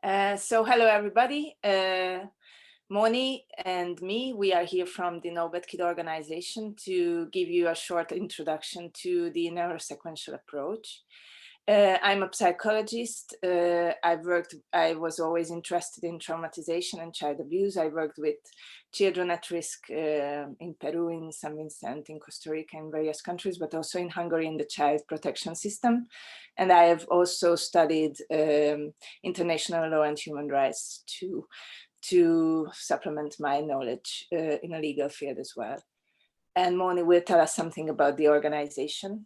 So hello everybody, Moni and me, we are here from the Undeveloped Kid organization to give you a short introduction to the Neurosequential Approach. I'm a psychologist. I was always interested in traumatization and child abuse. I worked with children at risk in Peru, in San Vincent, in Costa Rica, in various countries, but also in Hungary in the child protection system. And I have also studied international law and human rights to supplement my knowledge in a legal field as well. And Moni will tell us something about the organization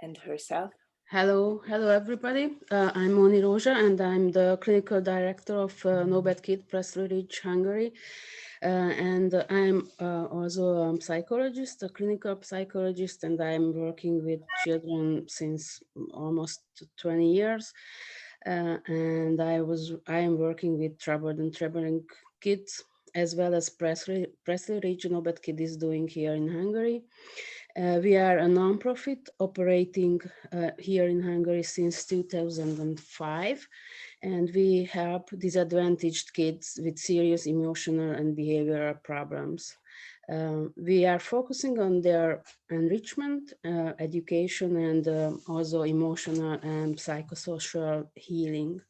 and herself. Hello everybody. I'm Moni Rózsa and I'm the clinical director of Neurosequential Kid Presley Ridge, Hungary. And I'm also a psychologist, a clinical psychologist, and I'm working with children since almost 20 years. And I am working with troubled and troubling kids, as well as Presley Ridge Neurosequential Kid is doing here in Hungary. We are a non-profit operating here in Hungary since 2005, and we help disadvantaged kids with serious emotional and behavioral problems. We are focusing on their enrichment, education, and also emotional and psychosocial healing.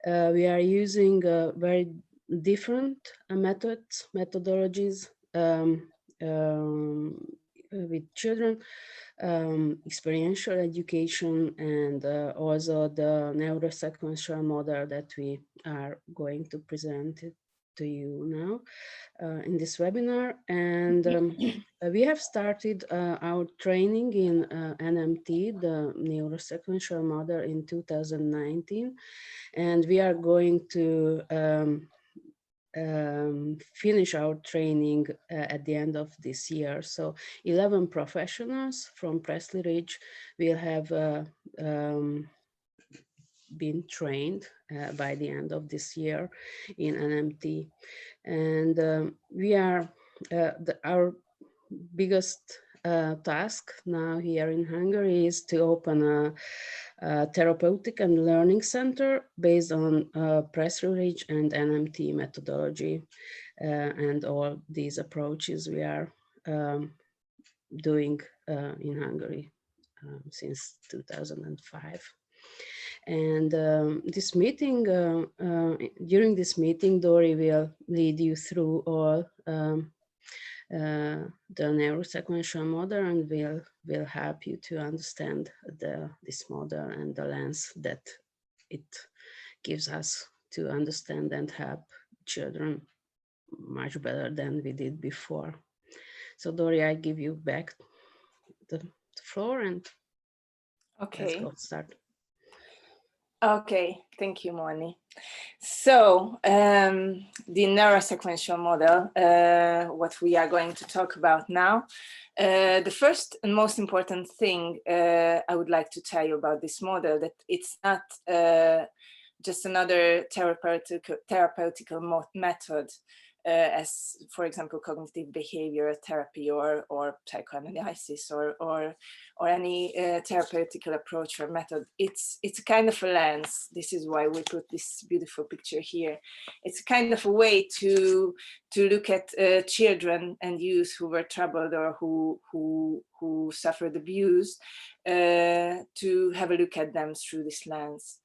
We are using very different methodologies with children, experiential education, and also the neurosequential model that we are going to present it to you now in this webinar. And we have started our training in NMT, the Neurosequential Model, in 2019, and we are going to finish our training at the end of this year. So 11 professionals from Presley Ridge will have been trained by the end of this year in NMT. And we are, our biggest task now here in Hungary is to open a therapeutic and learning center based on Presley Ridge and NMT methodology, and all these approaches we are doing in Hungary since 2005. And this meeting, during this meeting, Dori will lead you through all the neurosequential model, and will help you to understand this model and the lens that it gives us to understand and help children much better than we did before. So Dori, I give you back the floor, and let's go start. Okay, thank you, Moni. So the neurosequential model, what we are going to talk about now. The first and most important thing I would like to tell you about this model, that it's not just another therapeutical method, as, for example, cognitive behavior therapy or psychoanalysis or any therapeutical approach or method. It's a kind of a lens. This is why we put this beautiful picture here. It's a kind of a way to look at children and youth who were troubled or who suffered abuse, to have a look at them through this lens.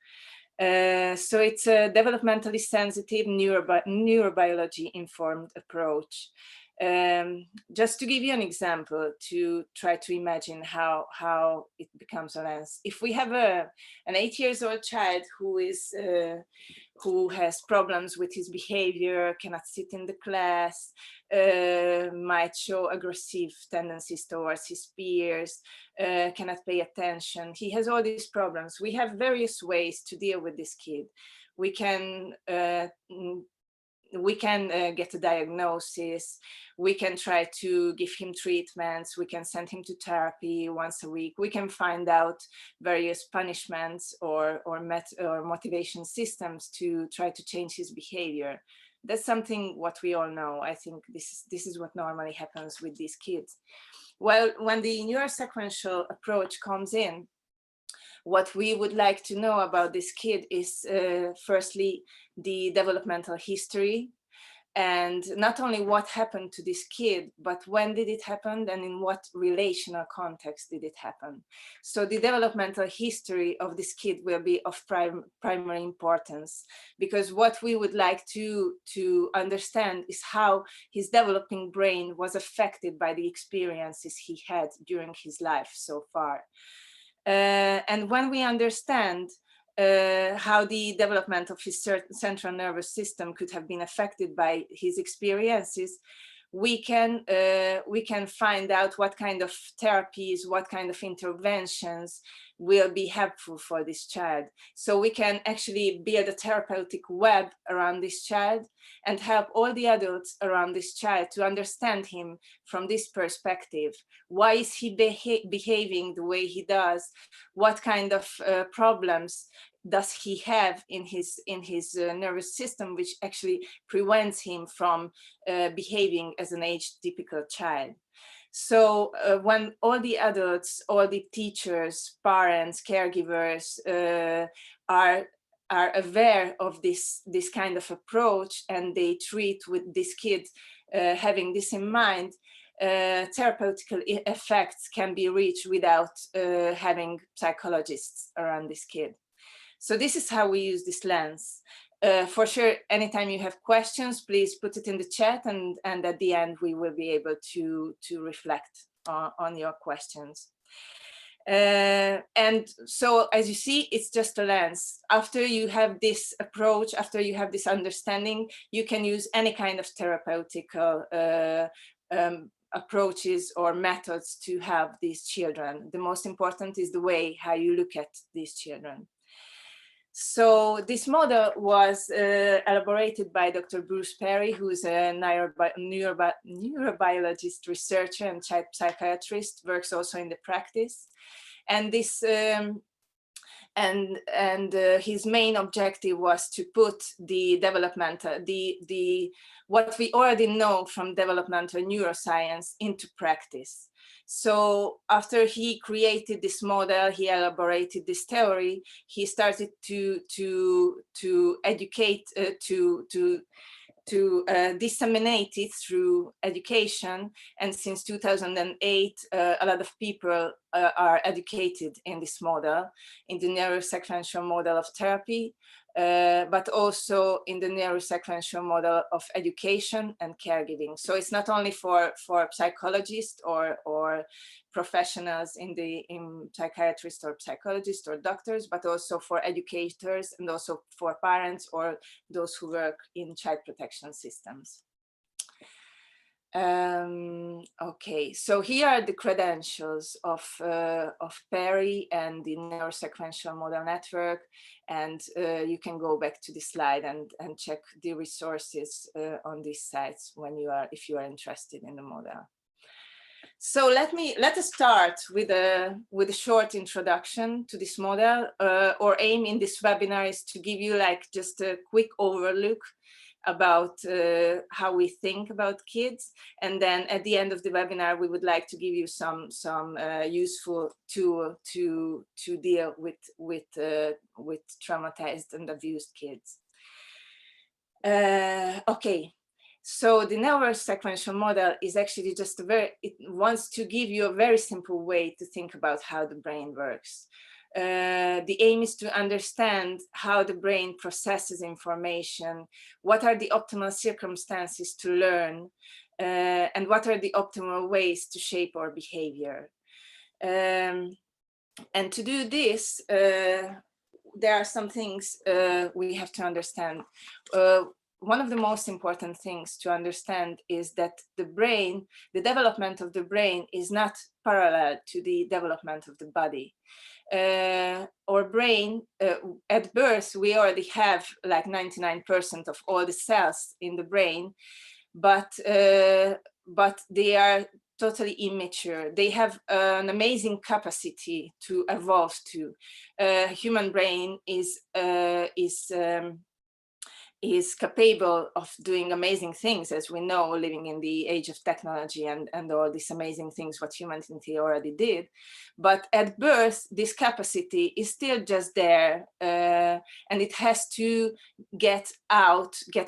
So it's a developmentally sensitive neurobiology informed approach. Just to give you an example to try to imagine how it becomes a lens. If we have an 8-year-old child who has problems with his behavior, cannot sit in the class, might show aggressive tendencies towards his peers, cannot pay attention. He has all these problems. We have various ways to deal with this kid. We can get a diagnosis, we can try to give him treatments, we can send him to therapy once a week, we can find out various punishments or motivation systems to try to change his behavior. That's something what we all know. I think this is what normally happens with these kids. Well, when the neurosequential approach comes in, what we would like to know about this kid is firstly the developmental history, and not only what happened to this kid, but when did it happen and in what relational context did it happen. So the developmental history of this kid will be of primary importance, because what we would like to understand is how his developing brain was affected by the experiences he had during his life so far. And when we understand how the development of his central nervous system could have been affected by his experiences, we can find out what kind of therapies, what kind of interventions will be helpful for this child. So we can actually build a therapeutic web around this child and help all the adults around this child to understand him from this perspective. Why is he behaving the way he does? What kind of problems does he have in his nervous system, which actually prevents him from behaving as an age-typical child? So when all the adults, all the teachers, parents, caregivers are aware of this kind of approach, and they treat with this kid having this in mind, therapeutical effects can be reached without having psychologists around this kid. So this is how we use this lens. For sure, anytime you have questions, please put it in the chat, and at the end we will be able to reflect on your questions. And so, as you see, it's just a lens. After you have this approach, after you have this understanding, you can use any kind of therapeutical approaches or methods to help these children. The most important is the way how you look at these children. So this model was elaborated by Dr. Bruce Perry, who is a neurobiologist, researcher, and child psychiatrist, works also in the practice. And this his main objective was to put the developmental, what we already know from developmental neuroscience into practice. So after he created this model, he elaborated this theory, he started to educate, to disseminate it through education. And since 2008, a lot of people are educated in this model, in the neurosequential model of therapy, but also in the neurosequential model of education and caregiving. So it's not only for psychologists or professionals in psychiatrists or psychologists or doctors, but also for educators and also for parents or those who work in child protection systems. Okay, so here are the credentials of Perry and the Neurosequential Model Network, and you can go back to the slide and check the resources on these sites if you are interested in the model. So let us start with a short introduction to this model. Our aim in this webinar is to give you just a quick overlook about how we think about kids, and then at the end of the webinar we would like to give you some useful tool to deal with traumatized and abused kids. Okay, so the neurosequential model is actually just it wants to give you a very simple way to think about how the brain works. The aim is to understand how the brain processes information, what are the optimal circumstances to learn, and what are the optimal ways to shape our behavior. And to do this, there are some things we have to understand. One of the most important things to understand is that the development of the brain is not parallel to the development of the body. Our brain, at birth, we already have 99% of all the cells in the brain, but they are totally immature. They have an amazing capacity to evolve to. Human brain is is capable of doing amazing things, as we know, living in the age of technology and all these amazing things what humanity already did. But at birth, this capacity is still just there, and it has to get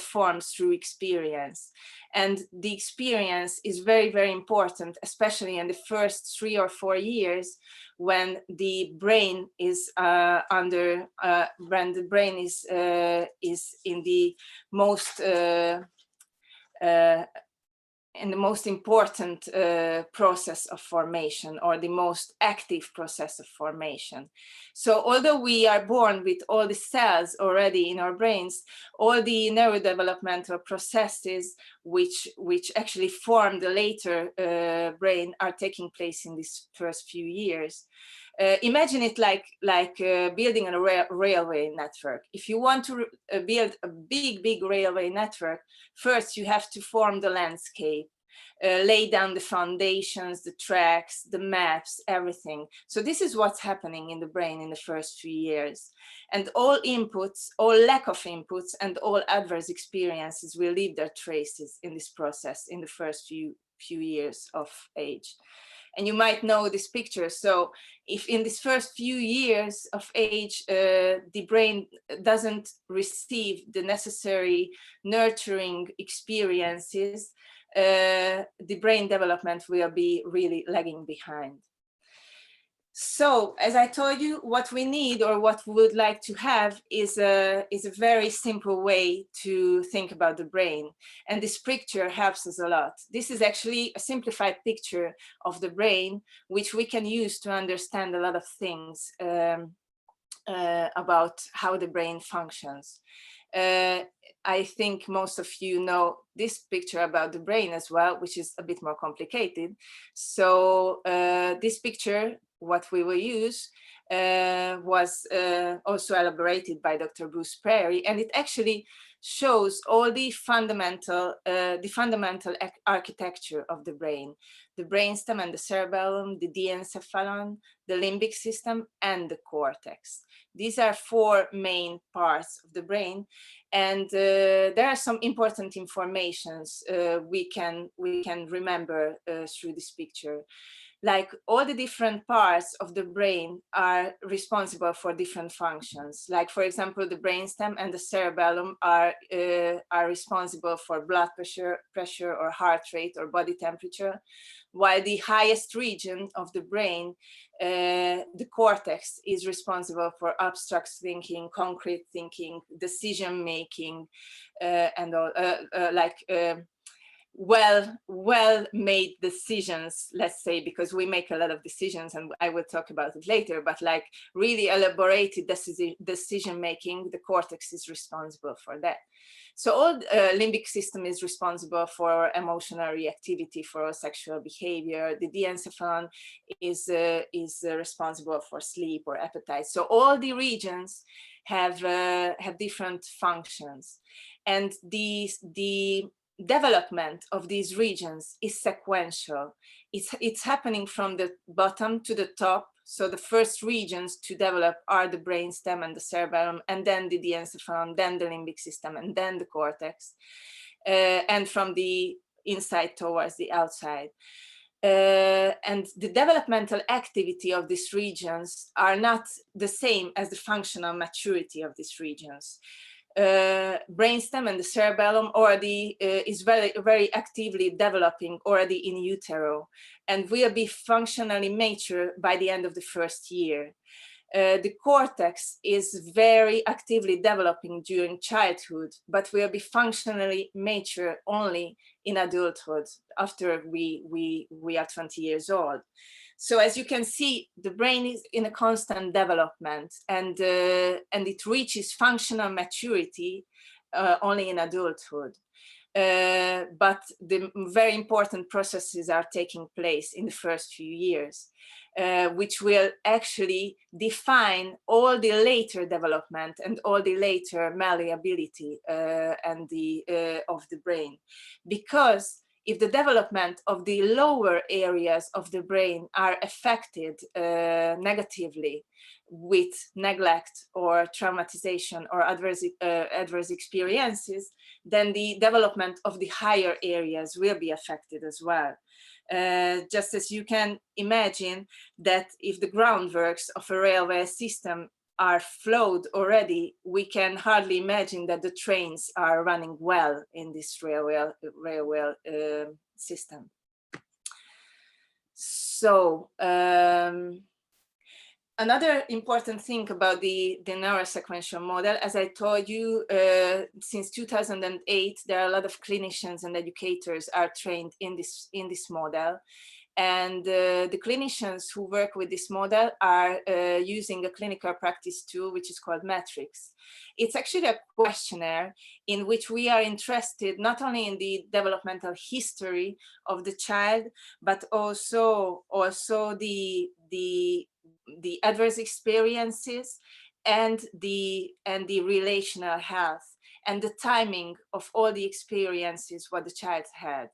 formed through experience. And the experience is very, very important, especially in the first 3 or 4 years, when the brain is when the brain is in the most important process of formation, or the most active process of formation. So although we are born with all the cells already in our brains, all the neurodevelopmental processes which actually form the later brain are taking place in these first few years. Imagine it like building a railway network. If you want to build a big railway network, first you have to form the landscape, lay down the foundations, the tracks, the maps, everything. So this is what's happening in the brain in the first few years. And all inputs, all lack of inputs, and all adverse experiences will leave their traces in this process in the first few years of age. And you might know this picture. So if in this first few years of age, the brain doesn't receive the necessary nurturing experiences, the brain development will be really lagging behind. So, as I told you, what we need, or what we would like to have, is a very simple way to think about the brain. And this picture helps us a lot. This is actually a simplified picture of the brain, which we can use to understand a lot of things about how the brain functions. I think most of you know this picture about the brain as well, which is a bit more complicated. So this picture, what we will use, was also elaborated by Dr. Bruce Perry, and it actually shows all the fundamental architecture of the brain: the brainstem and the cerebellum, the diencephalon, the limbic system, and the cortex. These are 4 main parts of the brain, and there are some important informations we can remember through this picture. Like, all the different parts of the brain are responsible for different functions. Like, for example, the brainstem and the cerebellum are responsible for blood pressure or heart rate or body temperature, while the highest region of the brain, the cortex, is responsible for abstract thinking, concrete thinking, decision making, and all, well-made decisions, let's say, because we make a lot of decisions, and I will talk about it later, but like really elaborated decision making, the cortex is responsible for that. So all limbic system is responsible for emotional reactivity, for sexual behavior. The diencephalon is responsible for sleep or appetite. So all the regions have different functions, and the development of these regions is sequential. It's happening from the bottom to the top. So the first regions to develop are the brainstem and the cerebellum, and then the diencephalon, then the limbic system, and then the cortex, and from the inside towards the outside. And the developmental activity of these regions are not the same as the functional maturity of these regions. Brainstem and the cerebellum already is very actively developing already in utero, and will be functionally mature by the end of the first year. The cortex is very actively developing during childhood, but will be functionally mature only in adulthood, after we are 20 years old. So as you can see, the brain is in a constant development, and it reaches functional maturity only in adulthood. But the very important processes are taking place in the first few years, which will actually define all the later development and all the later malleability of the brain. Because if the development of the lower areas of the brain are affected negatively, with neglect or traumatization or adverse experiences, then the development of the higher areas will be affected as well. Just as you can imagine that if the groundworks of a railway system are flowed already, we can hardly imagine that the trains are running well in this railway system. So another important thing about the neurosequential model, as I told you, since 2008, there are a lot of clinicians and educators are trained in this model. And the clinicians who work with this model are using a clinical practice tool, which is called Matrix. It's actually a questionnaire in which we are interested not only in the developmental history of the child, but also the adverse experiences and the relational health and the timing of all the experiences what the child had.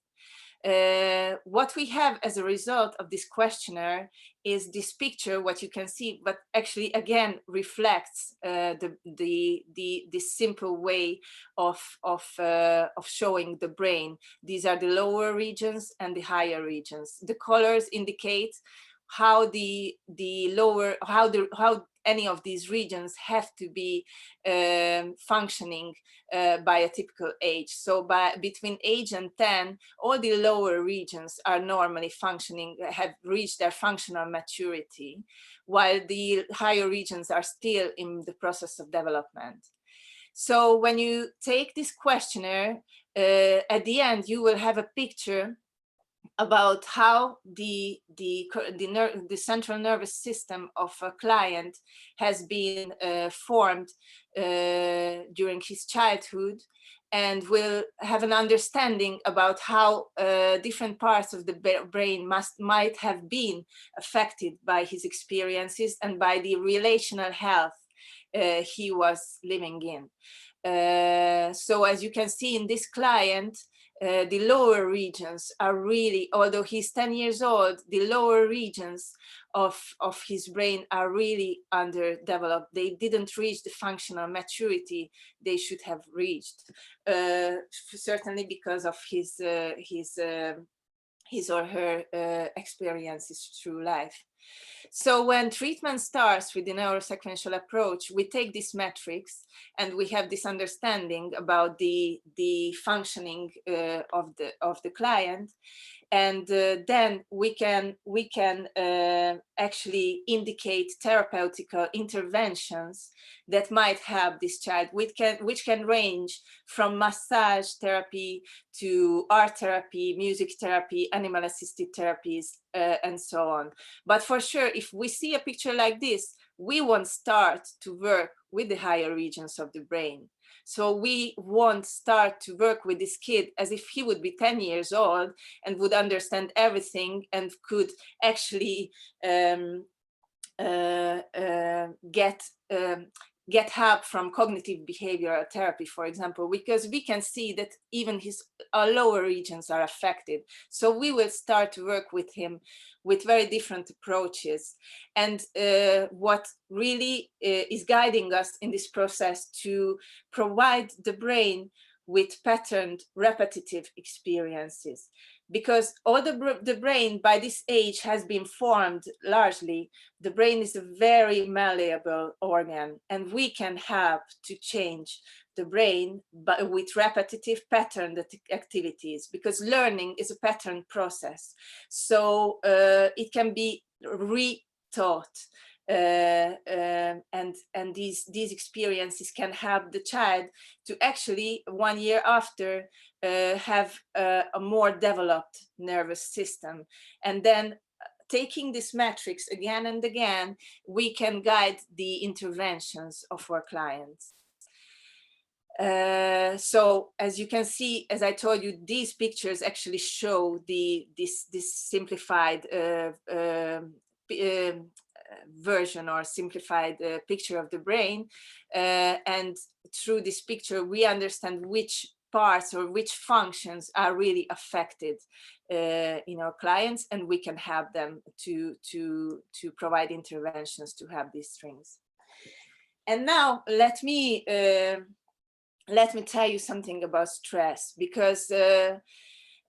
What we have as a result of this questionnaire is this picture, what you can see, but actually again reflects the simple way of showing the brain. These are the lower regions and the higher regions. The colors indicate how how any of these regions have to be functioning by a typical age. So between age and 10, all the lower regions are normally functioning, have reached their functional maturity, while the higher regions are still in the process of development. So when you take this questionnaire, at the end, you will have a picture about how the central nervous system of a client has been formed during his childhood, and will have an understanding about how different parts of the brain might have been affected by his experiences and by the relational health he was living in. So as you can see in this client, the lower regions are really, although he's 10 years old, the lower regions of his brain are really underdeveloped. They didn't reach the functional maturity they should have reached, certainly because of his or her experiences through life. So when treatment starts with the neurosequential approach, we take this metrics and we have this understanding about the functioning of the client, and then we can actually indicate therapeutical interventions that might help this child, which can range from massage therapy to art therapy, music therapy, animal assisted therapies, and so on. But for sure, if we see a picture like this, we won't start to work with the higher regions of the brain. So we won't start to work with this kid as if he would be 10 years old and would understand everything and could actually get help from cognitive behavioral therapy, for example, because we can see that even his lower regions are affected. So we will start to work with him with very different approaches. And what really is guiding us in this process to provide the brain with patterned, repetitive experiences. Because all the brain by this age has been formed largely. The brain is a very malleable organ, and we can help to change the brain but with repetitive patterned activities, because learning is a pattern process. So it can be retaught. And these experiences can help the child to actually 1 year after have a more developed nervous system. And then taking this metrics again and again, we can guide the interventions of our clients. So as you can see, as I told you, these pictures actually show this simplified version or simplified picture of the brain, and through this picture we understand which parts or which functions are really affected in our clients, and we can help them to provide interventions to help these strings. And now let me tell you something about stress, because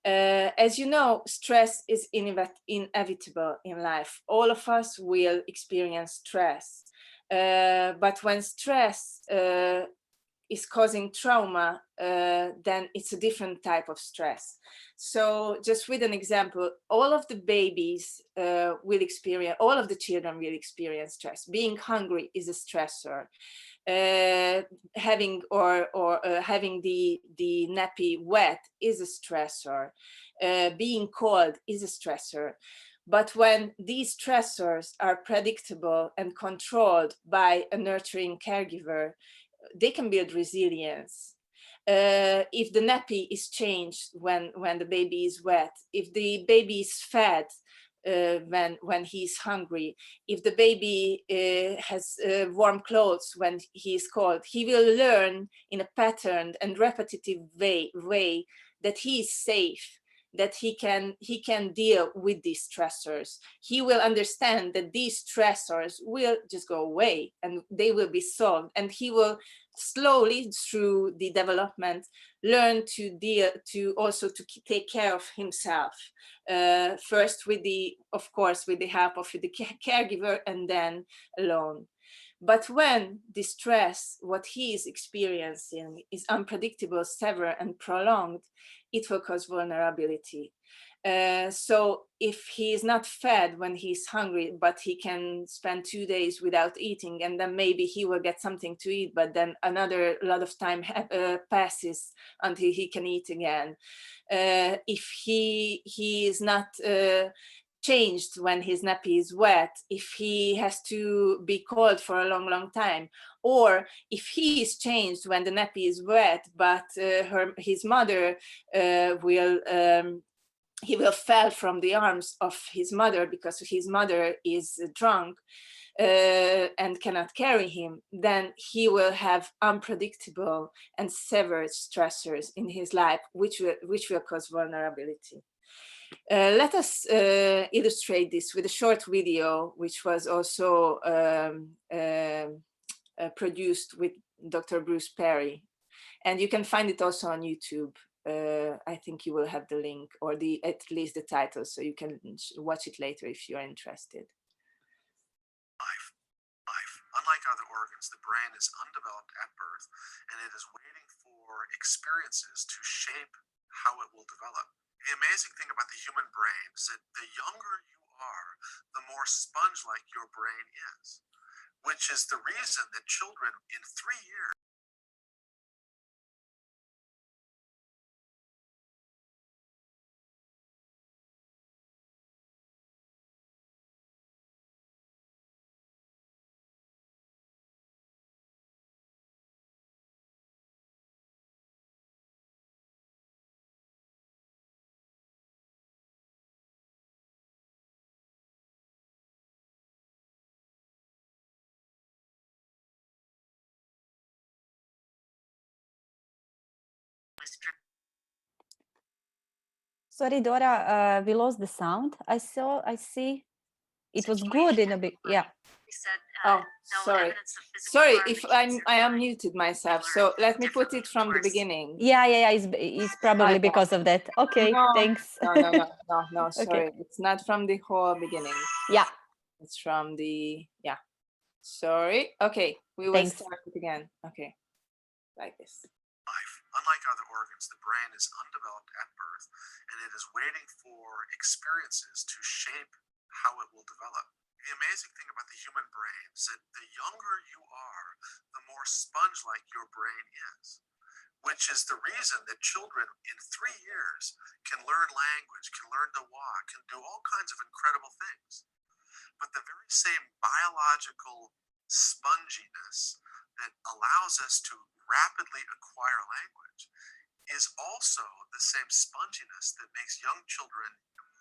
as you know, stress is inevitable in life. All of us will experience stress. But when stress is causing trauma, then it's a different type of stress. So just with an example, all of the babies will experience, all of the children will experience stress. Being hungry is a stressor. Having the nappy wet is a stressor. Being cold is a stressor. But when these stressors are predictable and controlled by a nurturing caregiver, they can build resilience. If the nappy is changed when the baby is wet, if the baby is fed when he's hungry, if the baby has warm clothes when he is cold, he will learn in a patterned and repetitive way that he is safe, that he can deal with these stressors. He will understand that these stressors will just go away and they will be solved, and he will slowly through the development learn to take care of himself, first of course with the help of the caregiver, and then alone. But when the stress, what he is experiencing, is unpredictable, severe, and prolonged, it will cause vulnerability. So if he is not fed when he's hungry, but he can spend 2 days without eating, and then maybe he will get something to eat, but then a lot of time passes until he can eat again. If he is not changed when his nappy is wet, if he has to be cold for a long time, or if he is changed when the nappy is wet, but his mother he will fall from the arms of his mother because his mother is drunk and cannot carry him, then he will have unpredictable and severe stressors in his life, which will cause vulnerability. Let us illustrate this with a short video, which was also produced with Dr. Bruce Perry. And you can find it also on YouTube. I think you will have the link, or at least the title, so you can watch it later if you're interested. Life. Unlike other organs, the brain is undeveloped at birth, and it is waiting for experiences to shape how it will develop. The amazing thing about the human brain is that the younger you are, the more sponge-like your brain is, which is the reason that children in 3 years Sorry, Dora, we lost the sound. I see. It was good in a bit. Yeah. Oh, sorry. Sorry if I unmuted myself. So let me put it from the beginning. Yeah. It's probably because of that. Okay, no, thanks. No. Sorry, okay. It's not from the whole beginning. Yeah. It's from the Sorry. Okay, we will start it again. Okay, like this. Unlike other organs, the brain is undeveloped at birth, and it is waiting for experiences to shape how it will develop. The amazing thing about the human brain is that the younger you are, the more sponge-like your brain is, which is the reason that children in 3 years can learn language, can learn to walk, can do all kinds of incredible things. But the very same biological sponginess that allows us to rapidly acquire language is also the same sponginess that makes young children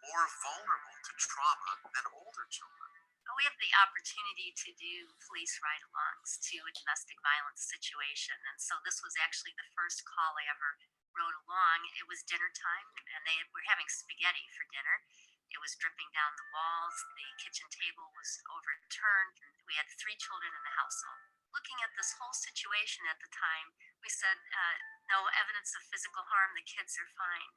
more vulnerable to trauma than older children. We have the opportunity to do police ride-alongs to a domestic violence situation. And so this was actually the first call I ever rode along. It was dinner time, and they were having spaghetti for dinner. It was dripping down the walls. The kitchen table was overturned. And we had 3 children in the household. Looking at this whole situation at the time, we said, no evidence of physical harm. The kids are fine.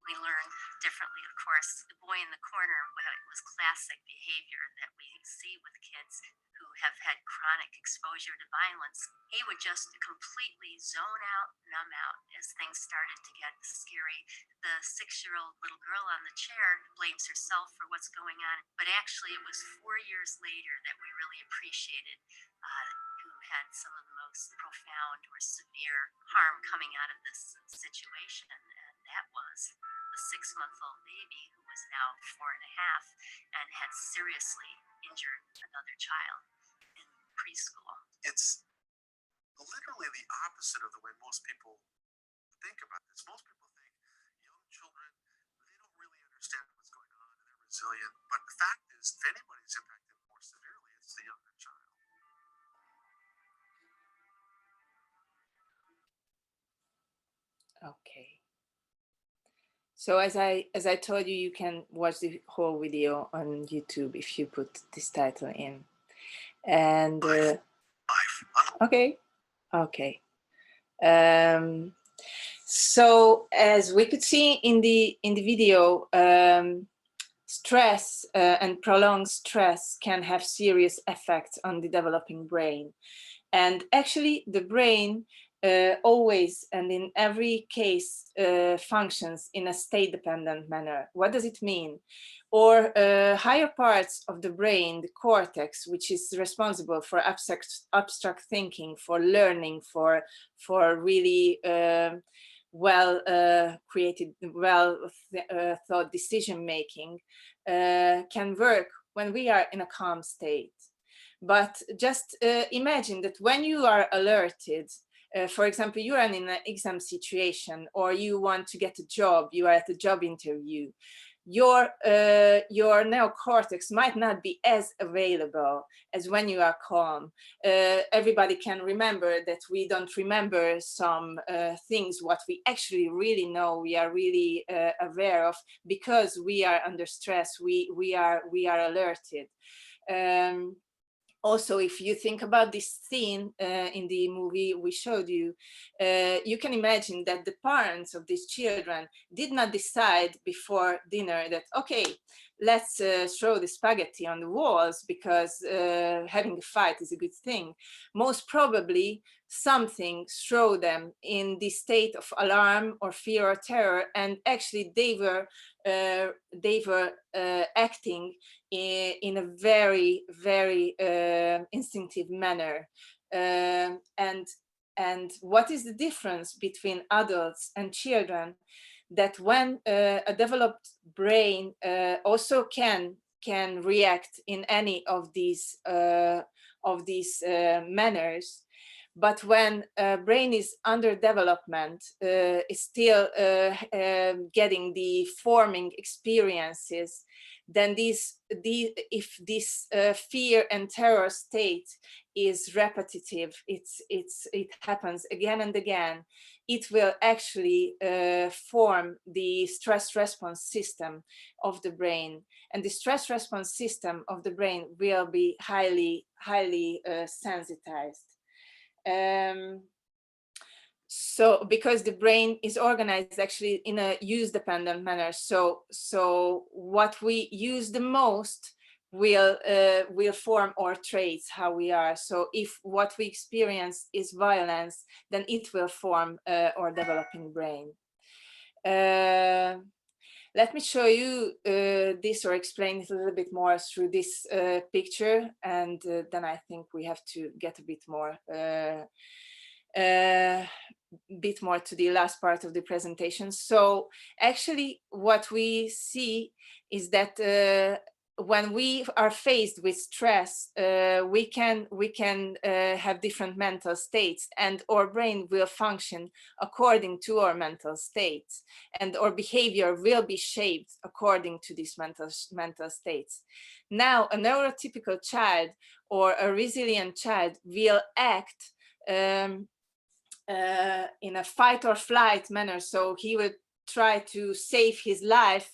We learned differently, of course. The boy in the corner was classic behavior that we see with kids who have had chronic exposure to violence. He would just completely zone out, numb out as things started to get scary. The 6-year-old little girl on the chair blames herself for what's going on, but actually it was 4 years later that we really appreciated who had some of the most profound or severe harm coming out of this situation, and that was the 6-month-old baby who was now 4 and a half and had seriously injured another child in preschool. It's literally the opposite of the way most people think about this. Most people think young children, they don't really understand what's going on and they're resilient. But the fact is, if anybody's impacted more severely, it's the younger child. Okay. So as I told you, you can watch the whole video on YouTube if you put this title in. And okay. So as we could see in the video, stress and prolonged stress can have serious effects on the developing brain. And actually, the brain always and in every case functions in a state-dependent manner. What does it mean? Or higher parts of the brain, the cortex, which is responsible for abstract thinking, for learning, for really well-created, well-thought decision-making, can work when we are in a calm state. But just imagine that when you are alerted, for example, you are in an exam situation, or you want to get a job, you are at a job interview, your neocortex might not be as available as when you are calm. Everybody can remember that we don't remember some things what we actually really know, we are really aware of, because we are under stress, we are alerted. Also, if you think about this scene in the movie we showed you, you can imagine that the parents of these children did not decide before dinner that, okay, let's throw the spaghetti on the walls because having a fight is a good thing. Most probably something threw them in the state of alarm or fear or terror, and actually they were acting in a very, very instinctive manner. And what is the difference between adults and children? That when a developed brain also can react in any of these manners, but when a brain is under development, is still getting the forming experiences, then if this fear and terror state is repetitive, it happens again and again, it will actually form the stress response system of the brain. And the stress response system of the brain will be highly sensitized. So because the brain is organized actually in a use-dependent manner, so what we use the most will form our traits, how we are. So if what we experience is violence, then it will form our developing brain. Let me show you this, or explain it a little bit more through this picture, and then I think we have to get a bit more to the last part of the presentation. So actually what we see is that when we are faced with stress, we can have different mental states, and our brain will function according to our mental states, and our behavior will be shaped according to these mental states. Now, a neurotypical child or a resilient child will act in a fight or flight manner. So he would try to save his life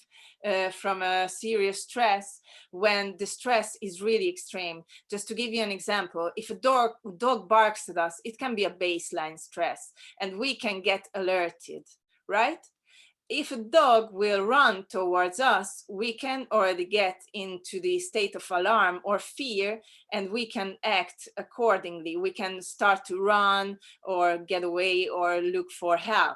from a serious stress when the stress is really extreme. Just to give you an example, if a dog barks at us, it can be a baseline stress and we can get alerted, right? If a dog will run towards us, we can already get into the state of alarm or fear, and we can act accordingly. We can start to run or get away or look for help.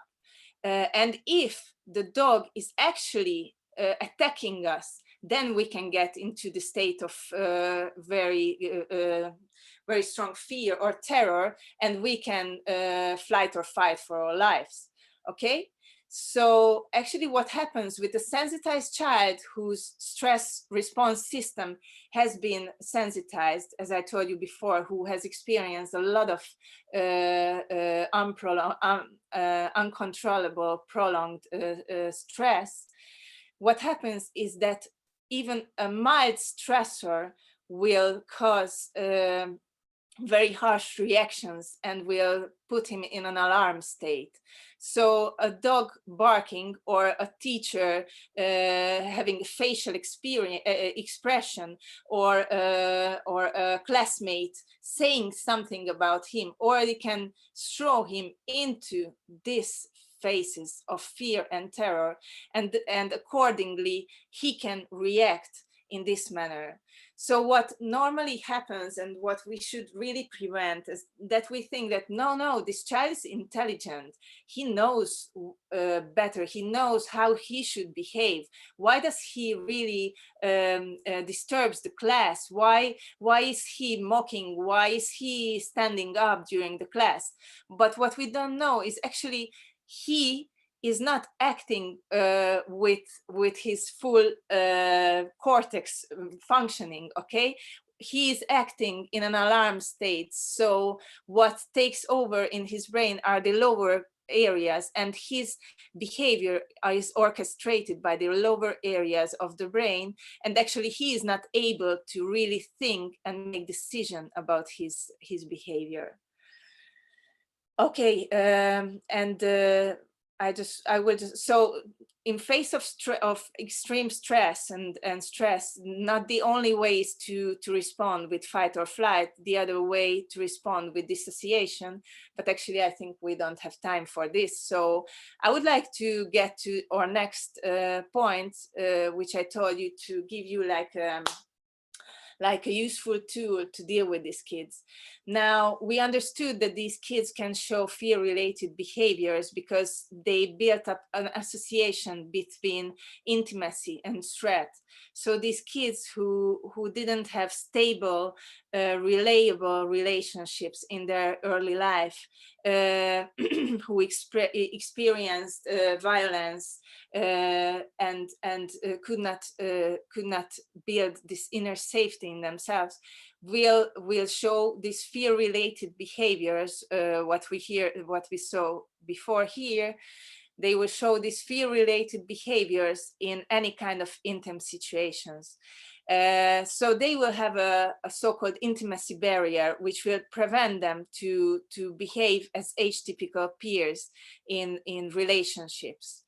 And if the dog is actually attacking us, then we can get into the state of very strong fear or terror, and we can flight or fight for our lives. Okay? So actually what happens with a sensitized child whose stress response system has been sensitized, as I told you before, who has experienced a lot of uncontrollable, prolonged stress, what happens is that even a mild stressor will cause very harsh reactions and will put him in an alarm state. So a dog barking or a teacher having a facial expression or a classmate saying something about him already can throw him into this phases of fear and terror, and accordingly he can react in this manner. So what normally happens and what we should really prevent is that we think that no, this child is intelligent, he knows better, he knows how he should behave, why does he really disturbs the class, why is he mocking, why is he standing up during the class? But what we don't know is actually he is not acting with his full cortex functioning, okay? He is acting in an alarm state. So what takes over in his brain are the lower areas, and his behavior is orchestrated by the lower areas of the brain, and actually he is not able to really think and make decision about his behavior. Okay, so in face of extreme stress and stress, not the only way is to respond with fight or flight, the other way to respond with dissociation, but actually I think we don't have time for this. So I would like to get to our next point, which I told you to give you like a useful tool to deal with these kids. Now, we understood that these kids can show fear-related behaviors because they built up an association between intimacy and threat. So these kids who didn't have stable, reliable relationships in their early life, who experienced violence and could not build this inner safety in themselves, will show these fear-related behaviors. What we saw before here, they will show these fear-related behaviors in any kind of intimate situations. So they will have a so-called intimacy barrier, which will prevent them to behave as age-typical peers in relationships.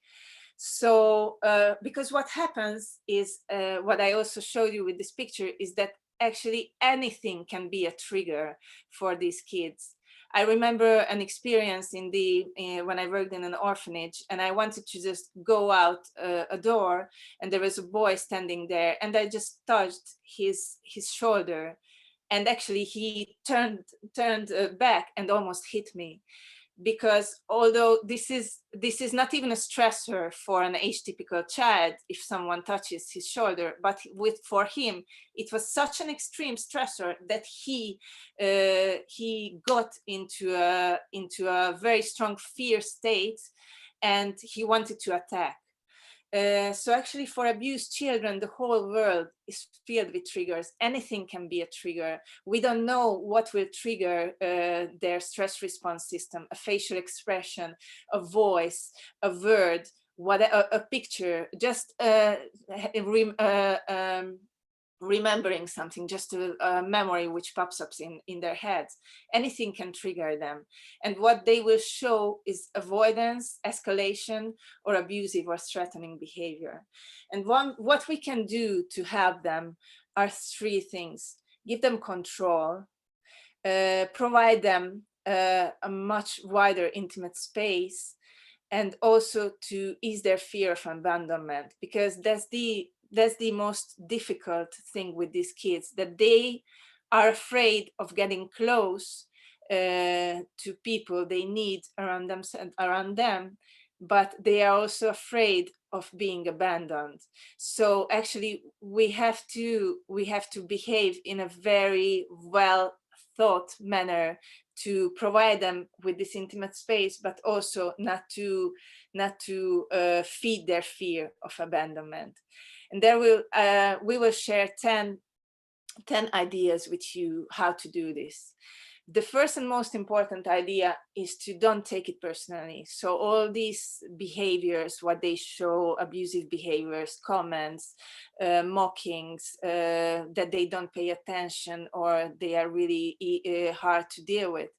So because what happens is, what I also showed you with this picture, is that actually anything can be a trigger for these kids. I remember an experience when I worked in an orphanage, and I wanted to just go out a door, and there was a boy standing there, and I just touched his shoulder, and actually he turned back and almost hit me. Because although this is not even a stressor for an age-typical child if someone touches his shoulder, but for him it was such an extreme stressor that he got into a very strong fear state, and he wanted to attack. So actually for abused children, the whole world is filled with triggers. Anything can be a trigger. We don't know what will trigger their stress response system: a facial expression, a voice, a word, a picture, just remembering something, just a memory which pops up in their heads. Anything can trigger them. And what they will show is avoidance, escalation, or abusive or threatening behavior. And what we can do to help them are three things. Give them control, provide them a much wider intimate space, and also to ease their fear of abandonment, because that's the most difficult thing with these kids, that they are afraid of getting close to people they need around them, but they are also afraid of being abandoned. So actually we have to behave in a very well thought manner to provide them with this intimate space, but also not to feed their fear of abandonment. And there we will share 10 ideas with you how to do this. The first and most important idea is to don't take it personally. So all these behaviors, what they show, abusive behaviors, comments, mockings, that they don't pay attention or they are really hard to deal with,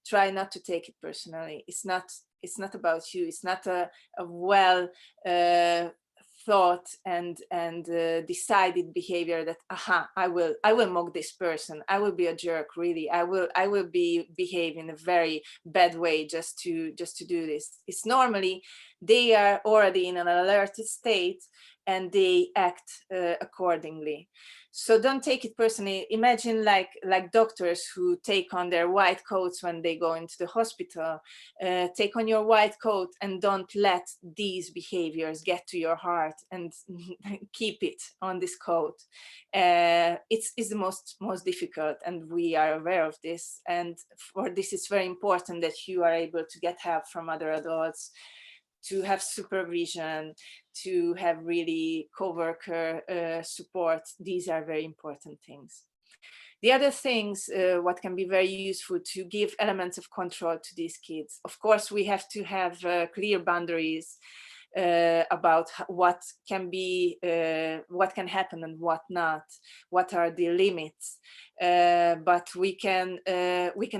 try not to take it personally. It's not about you. It's not a well thought and decided behavior that I will mock this person, I will be a jerk, really, I will behave in a very bad way just to do this. It's normally they are already in an alerted state and they act accordingly. So don't take it personally. Imagine like doctors who take on their white coats when they go into the hospital. Take on your white coat and don't let these behaviors get to your heart and keep it on this coat. It's the most difficult, and we are aware of this. And for this, it's very important that you are able to get help from other adults, to have supervision, to have really co-worker support. These are very important things. The other things, what can be very useful, to give elements of control to these kids. Of course, we have to have clear boundaries about what can happen and what not, what are the limits. But we can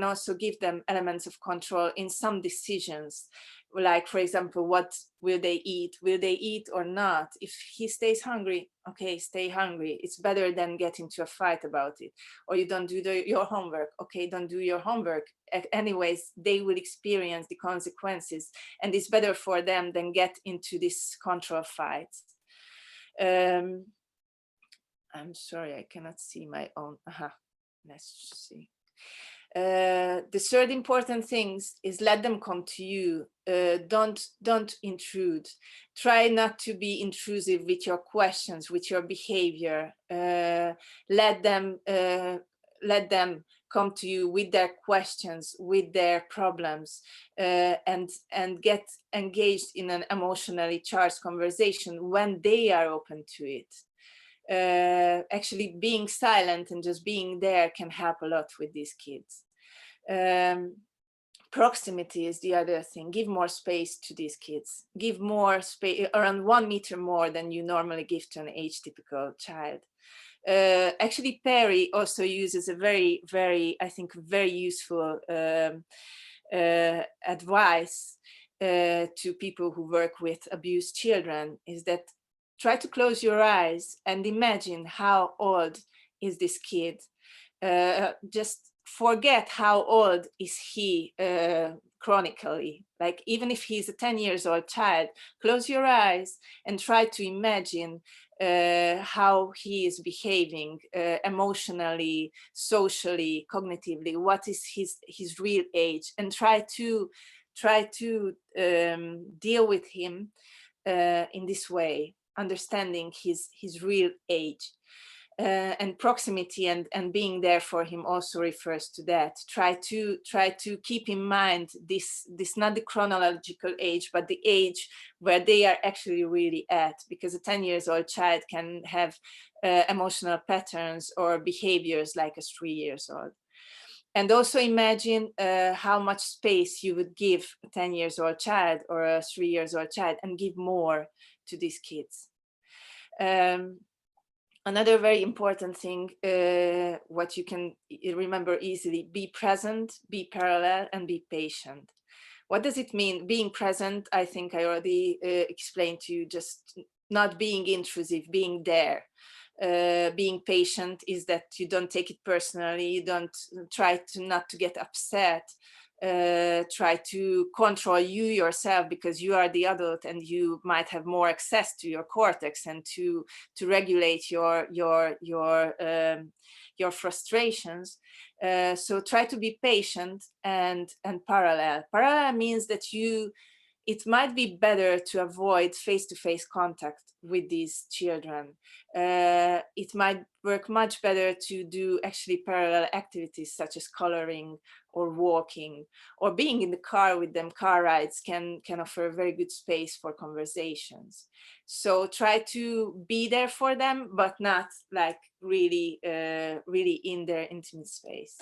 also give them elements of control in some decisions. Like, for example, what will they eat? Will they eat or not? If he stays hungry, okay, stay hungry. It's better than get into a fight about it. Or you don't do your homework, okay, don't do your homework. Anyways, they will experience the consequences, and it's better for them than get into this control fight. I'm sorry, I cannot see my own. Let's see. The third important thing is let them come to you. Don't intrude. Try not to be intrusive with your questions, with your behavior. Let them come to you with their questions, with their problems, and get engaged in an emotionally charged conversation when they are open to it. Actually being silent and just being there can help a lot with these kids. Proximity is the other thing. Give more space to these kids. Give more space, around 1 meter more than you normally give to an age-typical child. Actually, Perry also uses a very, I think, very useful advice to people who work with abused children, is that try to close your eyes and imagine how old is this kid. Just forget how old is he chronically. Like, even if he's a 10 years old child, close your eyes and try to imagine how he is behaving emotionally, socially, cognitively. What is his real age, and try to deal with him in this way, understanding his real age. And proximity and being there for him also refers to that. Try to keep in mind this not the chronological age, but the age where they are actually really at, because a 10 years old child can have emotional patterns or behaviors like a 3 years old. And also imagine how much space you would give a 10 years old child or a 3 years old child, and give more to these kids. Another very important thing, what you can remember easily: be present, be parallel, and be patient. What does it mean? Being present, I think I already explained to you, just not being intrusive, being there. Being patient is that you don't take it personally, you don't try to not to get upset, try to control you yourself, because you are the adult and you might have more access to your cortex and to regulate your frustrations. So try to be patient and parallel. Parallel means that it might be better to avoid face-to-face contact with these children. It might work much better to do actually parallel activities such as coloring or walking, or being in the car with them. Car rides can offer a very good space for conversations. So try to be there for them, but not like really, really in their intimate space.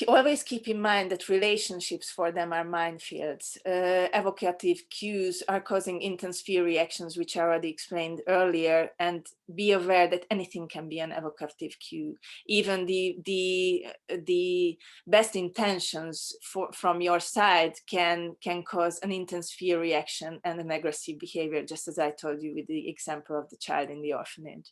Always keep in mind that relationships for them are minefields. Evocative cues are causing intense fear reactions, which I already explained earlier, and be aware that anything can be an evocative cue. Even the best intentions from your side can cause an intense fear reaction and an aggressive behavior, just as I told you with the example of the child in the orphanage.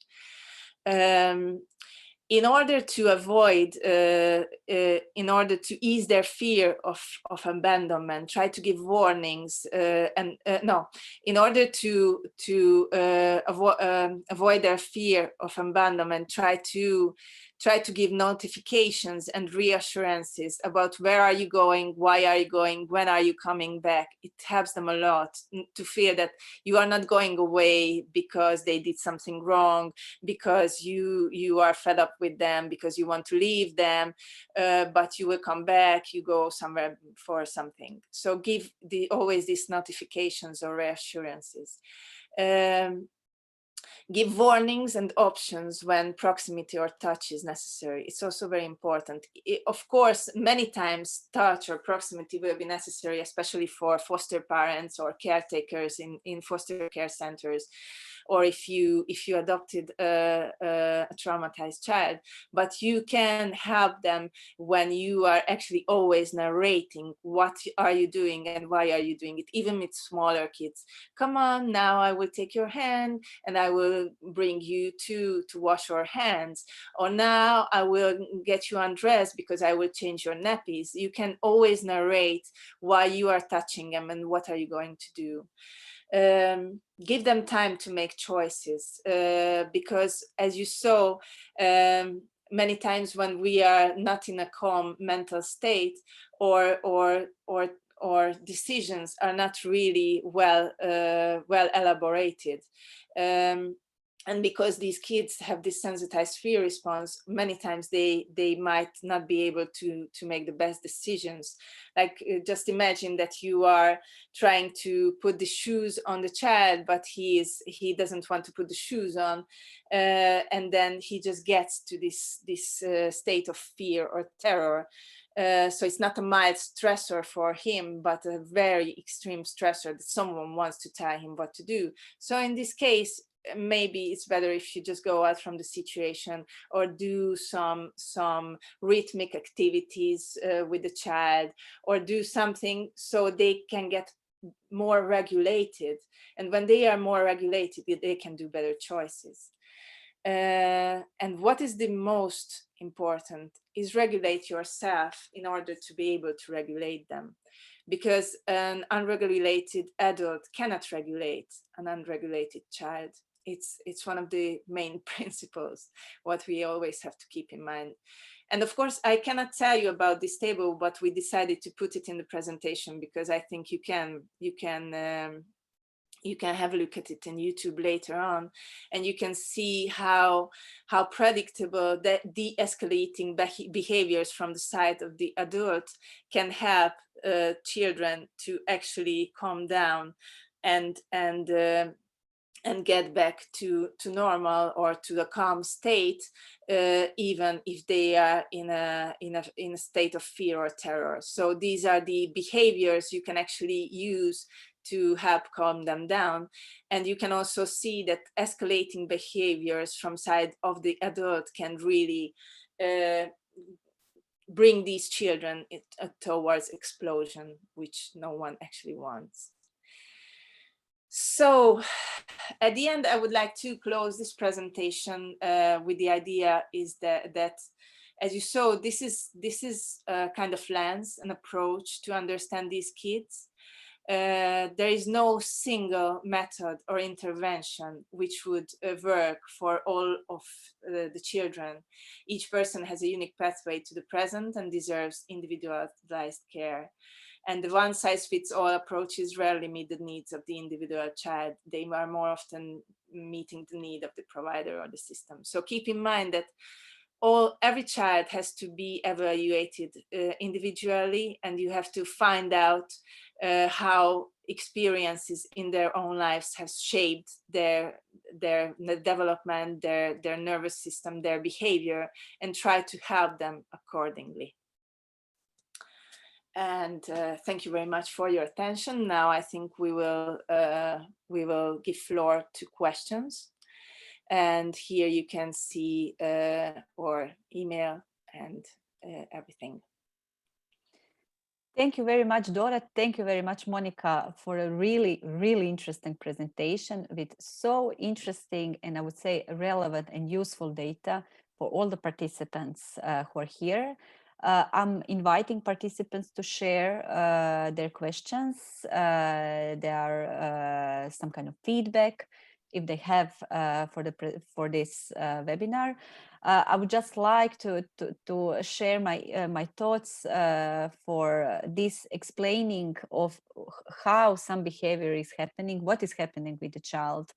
In order to avoid, in order to ease their fear of abandonment, try to give warnings, in order to avoid their fear of abandonment, try to give notifications and reassurances about where are you going, why are you going, when are you coming back. It helps them a lot to feel that you are not going away because they did something wrong, because you are fed up with them, because you want to leave them, but you will come back, you go somewhere for something. So give always these notifications or reassurances. Give warnings and options when proximity or touch is necessary. It's also very important. Of course, many times touch or proximity will be necessary, especially for foster parents or caretakers in foster care centers, or if you adopted a traumatized child. But you can help them when you are actually always narrating what are you doing and why are you doing it, even with smaller kids. Come on, now I will take your hand and I will bring you to wash your hands, or now I will get you undressed because I will change your nappies. You can always narrate why you are touching them and what are you going to do. Give them time to make choices, because as you saw, many times when we are not in a calm mental state, or decisions are not really well elaborated. And because these kids have this sensitized fear response, many times they might not be able to make the best decisions. Like, just imagine that you are trying to put the shoes on the child, but he doesn't want to put the shoes on, and then he just gets to this state of fear or terror. So it's not a mild stressor for him, but a very extreme stressor that someone wants to tell him what to do. So in this case, maybe it's better if you just go out from the situation, or do some rhythmic activities with the child, or do something so they can get more regulated. And when they are more regulated, they can do better choices. And what is the most important is regulate yourself in order to be able to regulate them. Because an unregulated adult cannot regulate an unregulated child. It's one of the main principles, what we always have to keep in mind. And of course, I cannot tell you about this table, but we decided to put it in the presentation because I think you can have a look at it in YouTube later on, and you can see how predictable that de-escalating behaviors from the side of the adult can help children to actually calm down and get back to normal or to the calm state, even if they are in a state of fear or terror. So these are the behaviors you can actually use to help calm them down. And you can also see that escalating behaviors from side of the adult can really bring these children towards explosion, which no one actually wants. So at the end, I would like to close this presentation with the idea is that as you saw, this is a kind of lens, an approach to understand these kids. There is no single method or intervention which would work for all of the children. Each person has a unique pathway to the present and deserves individualized care. And the one-size-fits-all approaches rarely meet the needs of the individual child. They are more often meeting the need of the provider or the system. So keep in mind that every child has to be evaluated individually, and you have to find out how experiences in their own lives has shaped their development, their nervous system, their behavior, and try to help them accordingly. And thank you very much for your attention. Now I think we will give floor to questions. And here you can see our email and everything. Thank you very much, Dora. Thank you very much, Monica, for a really, really interesting presentation with so interesting and I would say relevant and useful data for all the participants who are here. I'm inviting participants to share their questions. There are some kind of feedback if they have for this webinar. I would just like to share my thoughts for this explaining of how some behavior is happening, what is happening with the child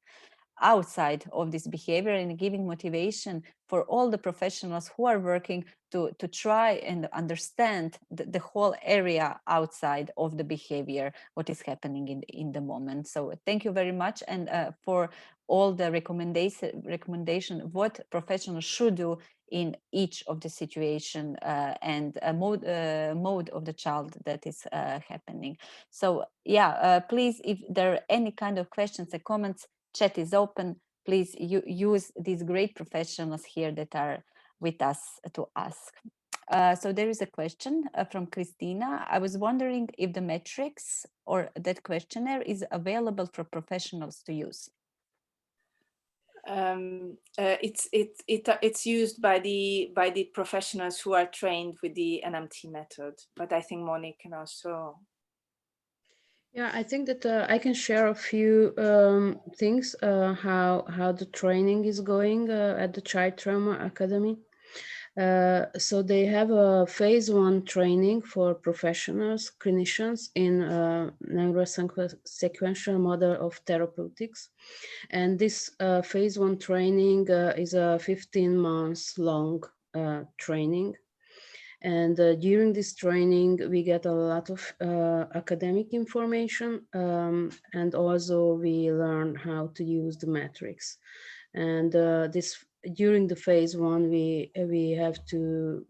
outside of this behavior, and giving motivation for all the professionals who are working to try and understand the whole area outside of the behavior, what is happening in the moment. So thank you very much, and for all the recommendation what professionals should do in each of the situation and mode of the child that is happening. So yeah, please, if there are any kind of questions or comments, chat is open. Please use these great professionals here that are with us to ask. So there is a question from Christina. I was wondering if the metrics or that questionnaire is available for professionals to use. It's used by the professionals who are trained with the NMT method, but I think Monique can also. Yeah, I think that I can share a few things how the training is going at the Child Trauma Academy. So they have a phase 1 training for professionals, clinicians in Neurosequential Model of Therapeutics. And this phase 1 training is a 15 months long training. And during this training, we get a lot of academic information, and also we learn how to use the metrics. And during the phase 1, we have to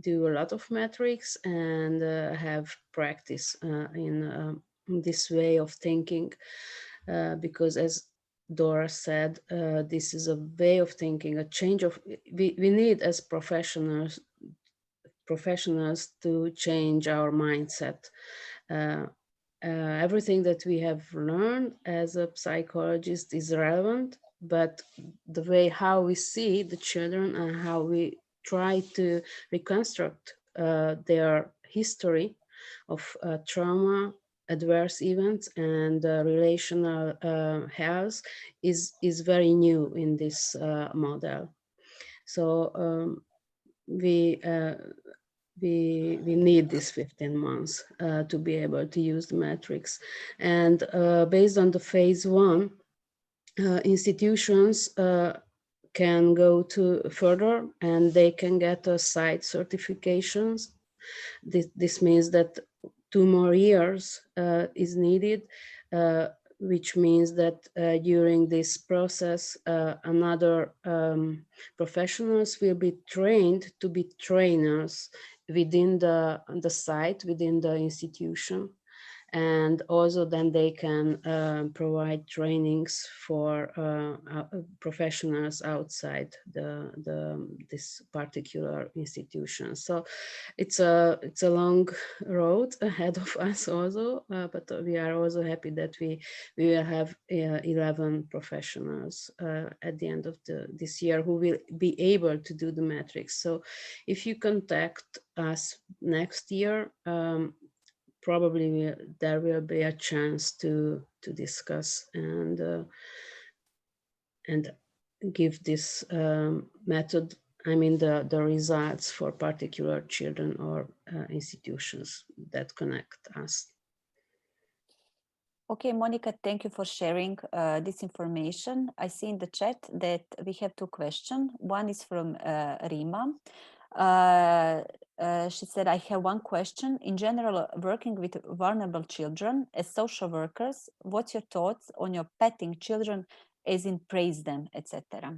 do a lot of metrics and have practice in this way of thinking, because as Dora said, this is a way of thinking, a change of, we need as professionals to change our mindset. Everything that we have learned as a psychologist is relevant, but the way how we see the children and how we try to reconstruct their history of trauma, adverse events, and relational health is very new in this model. So we need this 15 months to be able to use the metrics. And based on the phase 1, institutions can go to further and they can get site certifications. This means that 2 more years is needed, which means that during this process, another professionals will be trained to be trainers within the site, within the institution. And also then they can provide trainings for professionals outside this particular institution. So it's a long road ahead of us also, but we are also happy that we will have 11 professionals at the end of this year who will be able to do the metrics. So if you contact us next year, probably there will be a chance to discuss and give this method, I mean the results for particular children or institutions that connect us. Okay, Monica, thank you for sharing this information. I see in the chat that we have two questions. One is from Rima. She said, I have one question. In general, working with vulnerable children as social workers, what's your thoughts on your petting children as in praise them, etc.?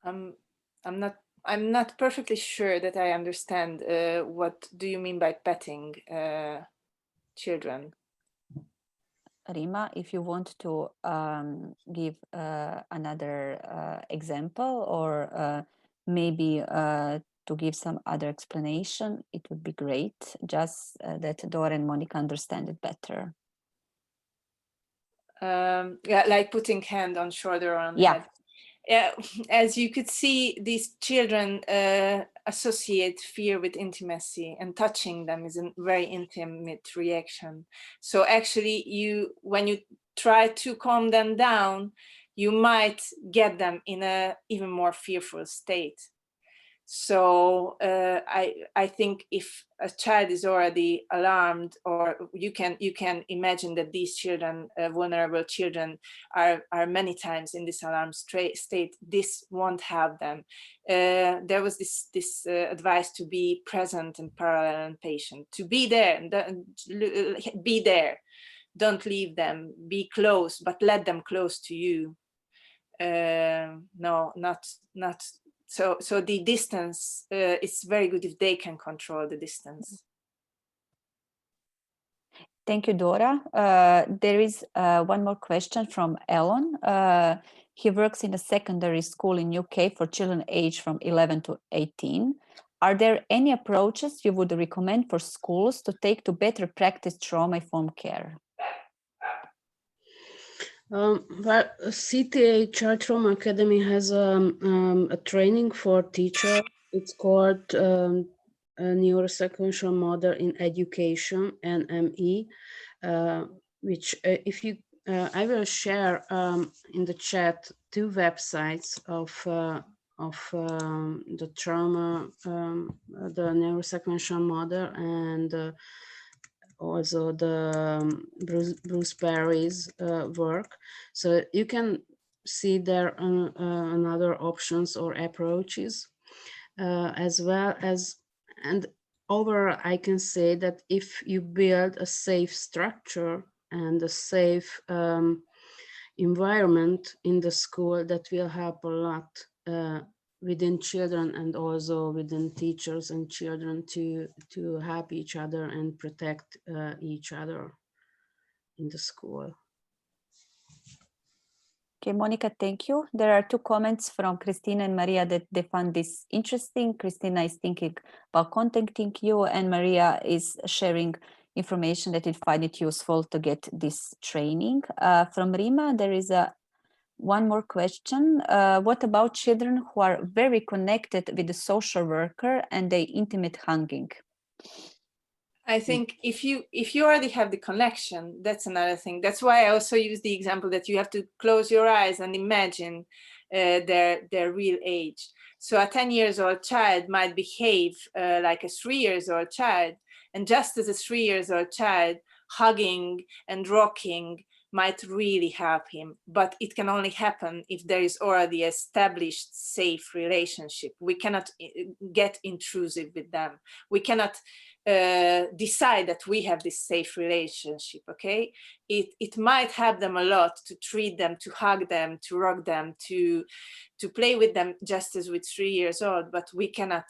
I'm not perfectly sure that I understand. What do you mean by petting children? Rima, if you want to give another example or maybe to give some other explanation, it would be great, just that Dora and Monica understand it better. Yeah, like putting hand on shoulder or on head. Yeah, as you could see, these children associate fear with intimacy, and touching them is a very intimate reaction. So actually, when you try to calm them down, you might get them in a even more fearful state. So I think if a child is already alarmed, or you can imagine that these children, vulnerable children, are many times in this alarm state, this won't help them. There was this advice to be present and parallel and patient, to be there, be there, don't leave them, be close, but let them close to you. No, not. So the distance, it's very good if they can control the distance. Thank you, Dora. There is one more question from Elon. He works in a secondary school in UK for children aged from 11 to 18. Are there any approaches you would recommend for schools to take to better practice trauma-informed care? Well, CTA Child Trauma Academy has a training for teachers. It's called a Neurosequential Model in Education, NME, which if you, I will share in the chat two websites of the trauma, the Neurosequential Model, and also the Bruce Perry's work. So you can see there another options or approaches, as well as, and overall I can say that if you build a safe structure and a safe environment in the school, that will help a lot within children and also within teachers and children to help each other and protect each other in the school. Okay, Monica, thank you. There are two comments from Christina and Maria that they found this interesting. Christina is thinking about contacting you, and Maria is sharing information that it find it useful to get this training. From Rima, there is one more question. What about children who are very connected with the social worker and they intimate hugging? I think if you already have the connection, that's another thing. That's why I also use the example that you have to close your eyes and imagine their real age. So a 10-year-old child might behave like a 3-year-old child, and just as a 3-year-old child, hugging and rocking might really help him. But it can only happen if there is already established safe relationship. We cannot get intrusive with them. We cannot decide that we have this safe relationship, okay? It might help them a lot to treat them, to hug them, to rock them, to play with them just as with 3 years old, but we cannot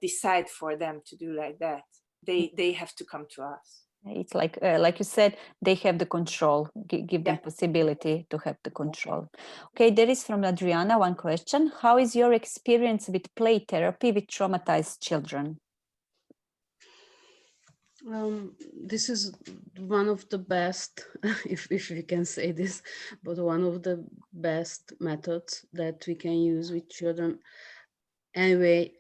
decide for them to do like that. they have to come to us. It's like you said, they have the control, give them possibility to have the control. Okay, there is from Adriana one question. How is your experience with play therapy with traumatized children? This is one of the best, if we can say this, but one of the best methods that we can use with children. Anyway,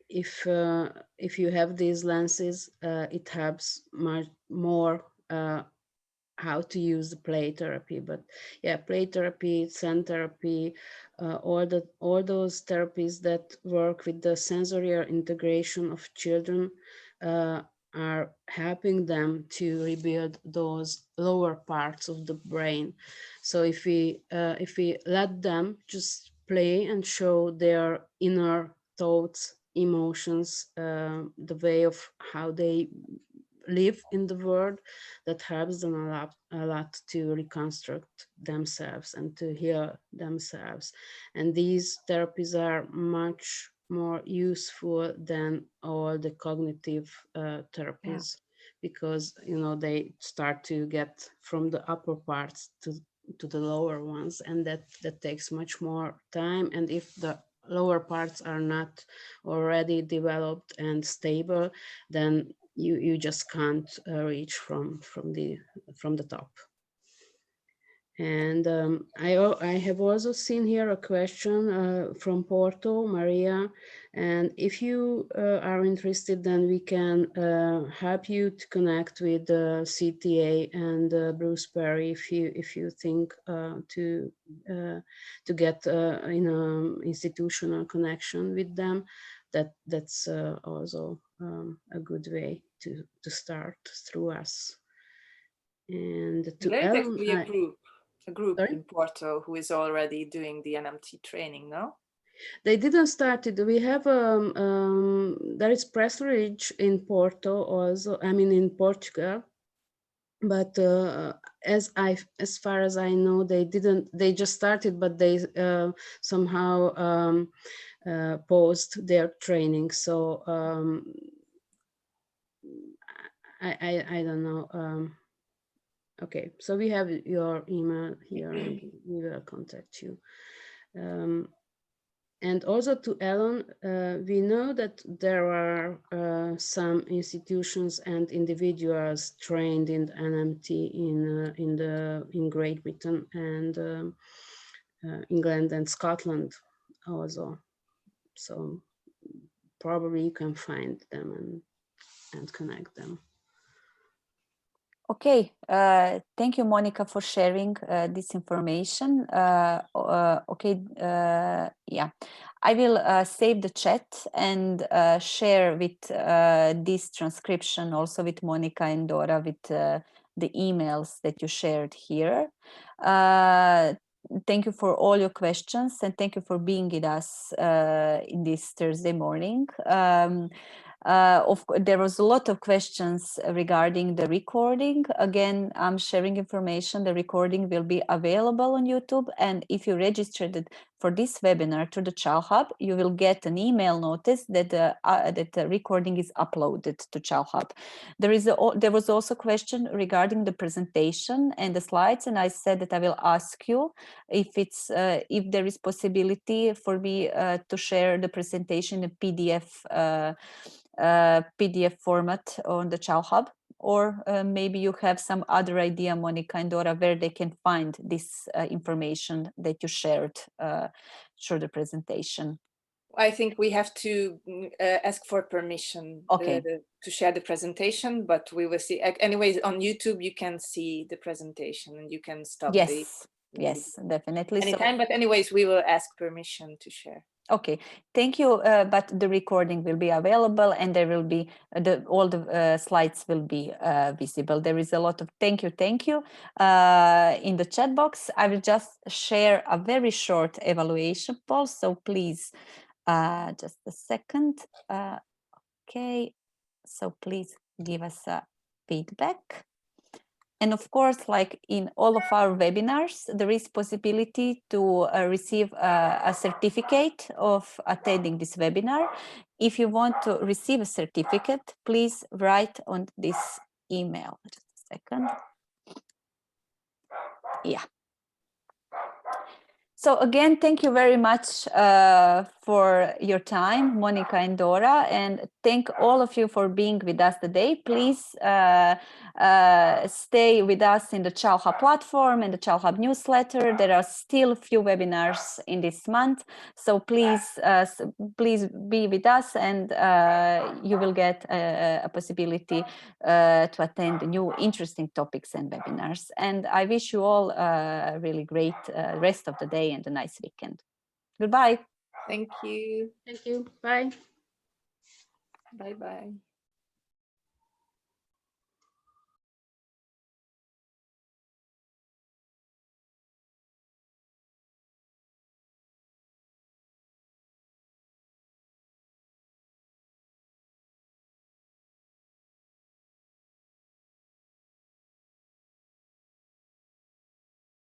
if you have these lenses, it helps much more how to use the play therapy. But yeah, play therapy, scent therapy, all those therapies that work with the sensory integration of children are helping them to rebuild those lower parts of the brain. So if we let them just play and show their inner thoughts, emotions, the way of how they live in the world, that helps them a lot to reconstruct themselves and to heal themselves. And these therapies are much more useful than all the cognitive therapies, because they start to get from the upper parts to the lower ones, and that takes much more time. And if the lower parts are not already developed and stable, then you just can't reach from the top. And I have also seen here a question from Porto, Maria. And if you are interested, then we can help you to connect with CTA and Bruce Perry if you think to get in an institutional connection with them. That's also a good way to start through us. And to There is Ellen, actually a group sorry? in Porto who is already doing the NMT training, no? They didn't start it. We have there is Pressridge in Porto also, I mean in Portugal, but as far as I know, they just started, but they somehow paused their training. So I don't know. Okay, so we have your email here and we will contact you. And also to Ellen, we know that there are some institutions and individuals trained in NMT in Great Britain and England and Scotland also. So probably you can find them and connect them. Okay, thank you, Monica, for sharing this information. Okay, yeah, I will save the chat and share with this transcription also with Monica and Dora with the emails that you shared here. Thank you for all your questions and thank you for being with us in this Thursday morning. There was a lot of questions regarding the recording. Again, I'm sharing information. The recording will be available on YouTube. And if you registered for this webinar to the Child Hub, you will get an email notice that the recording is uploaded to Child Hub. There was also a question regarding the presentation and the slides. And I said that I will ask you if there is possibility for me to share the presentation in PDF PDF format on the Child Hub, or maybe you have some other idea, Monica and Dora, where they can find this information that you shared through the presentation. I think we have to ask for permission to share the presentation, but we will see. Anyways, on YouTube, you can see the presentation and you can stop Yes, definitely. Anytime, but anyways, we will ask permission to share. Okay, thank you. But the recording will be available and there will be all the slides will be visible. There is a lot of thank you in the chat box. I will just share a very short evaluation poll. So please, just a second. Okay, so please give us a feedback. And of course, like in all of our webinars, there is possibility to receive a certificate of attending this webinar. if you want to receive a certificate, please write on this email. Just a second. Yeah. So again, thank you very much for your time, Monica and Dora, and thank all of you for being with us today. Please stay with us in the Child Hub platform and the Child Hub newsletter. There are still a few webinars in this month, so please be with us, and you will get a possibility to attend new interesting topics and webinars. And I wish you all a really great rest of the day and a nice weekend. Goodbye. Thank you. Thank you. Bye. Bye-bye.